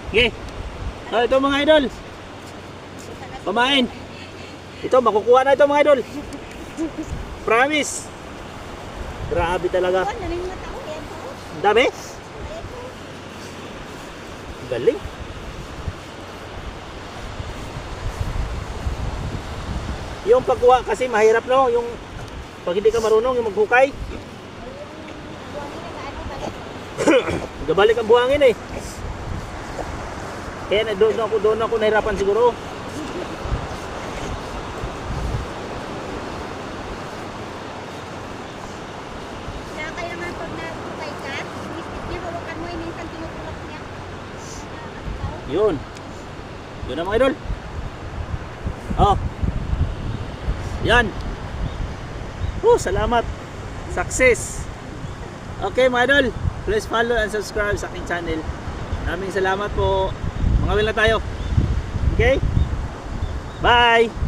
Okay. So, ito mga idol. Pamain. Ito, makukuha na ito mga idol. Promise. Grabe talaga. Ang dami. Galing. Yung pagkuha kasi mahirap no, yung pag hindi ka marunong yung maghukay. Gabalik ang buhangin eh. Kaya na doon ako nahirapan siguro. Kaya naman pag naghukay ka, inisip niya, hawakan mo, minsan tinutulak niya. Yun. Yun na mga idol. Oh. Yan. Salamat. Success. Okay mga idol, please follow and subscribe sa aking channel. Maraming salamat po. Mga will na tayo. Okay? Bye!